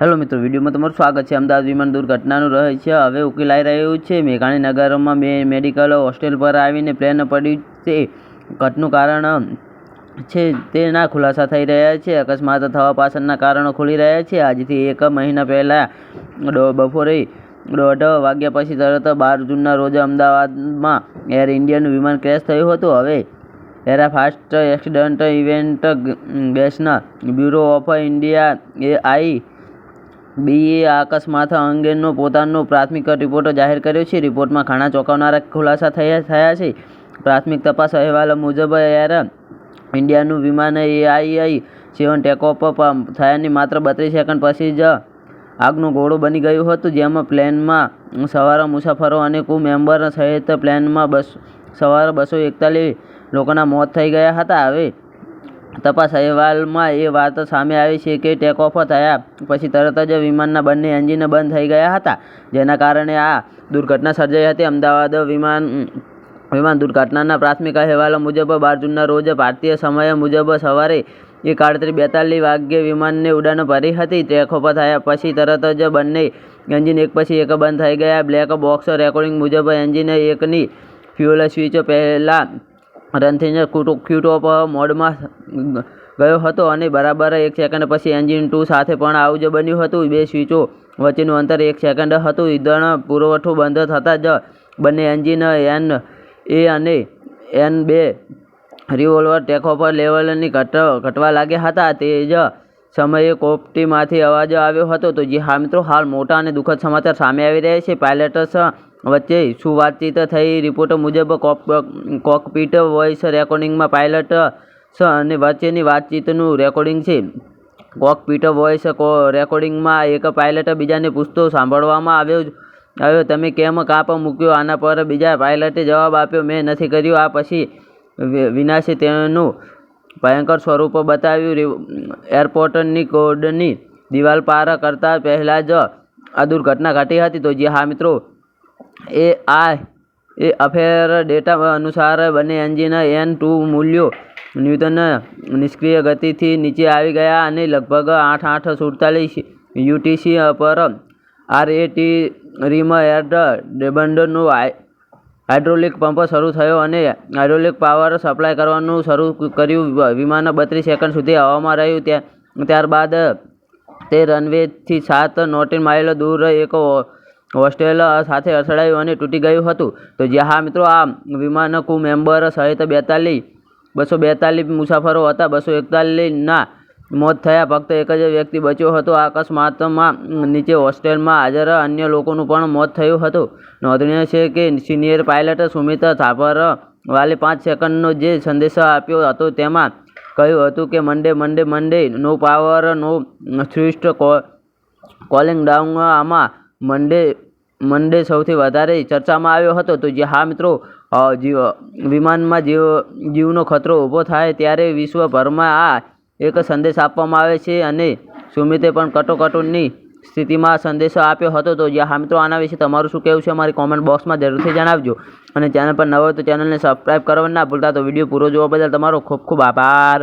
Hello મિત્રો, વિડીયોમાં તમારું સ્વાગત છે। અમદાવાદ વિમાન દુર્ઘટનાનું રહસ્ય હવે ઉકેલાઈ રહ્યું છે। મેઘાણી નગરમાં મેડિકલ હોસ્ટેલ પર આવીને પ્લેન પડ્યું છે। ઘટનું કારણ છે તેના ખુલાસા થઈ રહ્યા છે। અકસ્માત થવા પાછળના કારણો ખુલી રહ્યા છે। આજથી 1 મહિના પહેલા બપોરે 1:30 વાગ્યા પછી તરત 12 જૂનના રોજ અમદાવાદમાં એર ઇન્ડિયાનું વિમાન ક્રેશ થયું હતું। હવે એરાફાસ્ટ accident investigation bureau of India AIBએ અકસ્માત અંગેનો પોતાનો પ્રાથમિક રિપોર્ટ જાહેર કર્યો છે। રિપોર્ટમાં ઘણા ચોંકાવનારા ખુલાસા થયા છે। પ્રાથમિક તપાસ અહેવાલ મુજબ એર ઇન્ડિયાનું વિમાન AI-7 ટેકઓફ થયાની માત્ર 32 સેકન્ડ પછી જ આગનો ગોળો બની ગયું હતું, જેમાં પ્લેનમાં સવાર મુસાફરો અને ક્રૂ મેમ્બર સહિત પ્લેનમાં સવાર 241 લોકોના મોત થઈ ગયા હતા। હવે તપાસ અહેવાલમાં એ વાત સામે આવી છે કે ટેકઓફ થયા પછી તરત જ વિમાનના બંને એન્જિન બંધ થઈ ગયા હતા, જેના કારણે આ દુર્ઘટના સર્જાઈ હતી। અમદાવાદ વિમાન દુર્ઘટનાના પ્રાથમિક અહેવાલ મુજબ 12 જૂનના રોજ ભારતીય સમય મુજબ સવારે 1:38-42 વાગ્યે વિમાનને ઉડાન ભરી હતી। ટેકઓફ થયા પછી તરત જ બંને એન્જિન એક પછી એક બંધ થઈ ગયા। બ્લેક બોક્સ રેકોર્ડિંગ મુજબ એન્જિન 1ની ફ્યુઅલ સ્વિચ પહેલા રનથી ક્યુટ-ઓફ મોડમાં ગયો હતો અને બરાબર 1 સેકન્ડ પછી એન્જિન 2 સાથે પણ આવું જ બન્યું હતું। બે સ્વિચો વચ્ચેનું અંતર 1 સેકન્ડ હતું। ઈંધણ પુરવઠો બંધ થતાં જ બંને એન્જિન NA અને N2 રિવોલ્વર ટેકઓફ લેવલની ઘટવા લાગ્યા હતા। તે જ સમયે કોકપીટમાંથી અવાજ આવ્યો હતો। તો જી હા મિત્રો, હાલ મોટા અને દુઃખદ સમાચાર સામે આવી રહ્યા છે। પાયલટ્સ વચ્ચે શું વાતચીત થઈ? રિપોર્ટ મુજબ કોકપીટ વોઇસ રેકોર્ડિંગમાં પાયલટ્સ અને વચ્ચેની વાતચીતનું રેકોર્ડિંગ છે। કોકપીટ વોઇસ રેકોર્ડિંગમાં એક પાયલટ બીજાને પૂછતો સાંભળવામાં આવ્યો, તમે કેમ કાપ મૂક્યો? આના પર બીજા પાયલટે જવાબ આપ્યો, મેં નથી કર્યું। આ પછી વિનાશે તેનું ભયંકર સ્વરૂપ બતાવ્યું। એરપોર્ટની કોડની દિવાલ પાર કરતા પહેલા જ આ દુર્ઘટના ઘટી હતી। તો જી હા મિત્રો, એ અફેર ડેટા અનુસાર બંને એન્જિન N2 મૂલ્યો ન્યૂટન નિષ્ક્રિય ગતિથી નીચે આવી ગયા અને લગભગ 8:47 UTC પર RAT રીમ એર ડબન્ડનો હાઇડ્રોલિક પંપ શરૂ થયો અને હાઇડ્રોલિક પાવર સપ્લાય કરવાનું શરૂ કર્યું। વિમાન 32 સેકન્ડ સુધી હવામાં રહ્યું। ત્યારબાદ તે રનવેથી 7 નોટિકલ માઇલ દૂર એક હોસ્ટેલ સાથે અથડાયું અને તૂટી ગયું હતું। તો જી હા મિત્રો, આ વિમાન ક્રૂ મેમ્બર સહિત 242 મુસાફરો હતા। 241ના મોત થયા, ફક્ત એક જ વ્યક્તિ બચ્યો હતો। આ અકસ્માતમાં નીચે હોસ્ટેલમાં હાજર અન્ય લોકોનું પણ મોત થયું હતું। નોંધનીય છે કે સિનિયર પાયલટ સુમિત થાપરવાલે 5 સેકન્ડનો જે સંદેશો આપ્યો હતો તેમાં કહ્યું હતું કે મંડે નો પાવર નો થ્રુસ્ટ કોલિંગ ડાઉન। આમાં મંડે સૌથી વધારે ચર્ચામાં આવ્યો હતો। તો જે હા મિત્રો, વિમાનમાં જીવનો ખતરો ઊભો થાય ત્યારે વિશ્વભરમાં આ એક સંદેશ આપવામાં આવે છે અને સુમિતે પણ કટોકટીની સ્થિતિમાં સંદેશો આપ્યો હતો। તો જે હા મિત્રો, આના વિશે તમારું શું કહેવું છે અમારી કોમેન્ટ બોક્સમાં જરૂરથી જણાવજો અને ચેનલ પર નવો હોય તો ચેનલને સબસ્ક્રાઈબ કરવાનું ના ભૂલતા। તો વિડીયો પૂરો જોવા બદલ તમારો ખૂબ ખૂબ આભાર।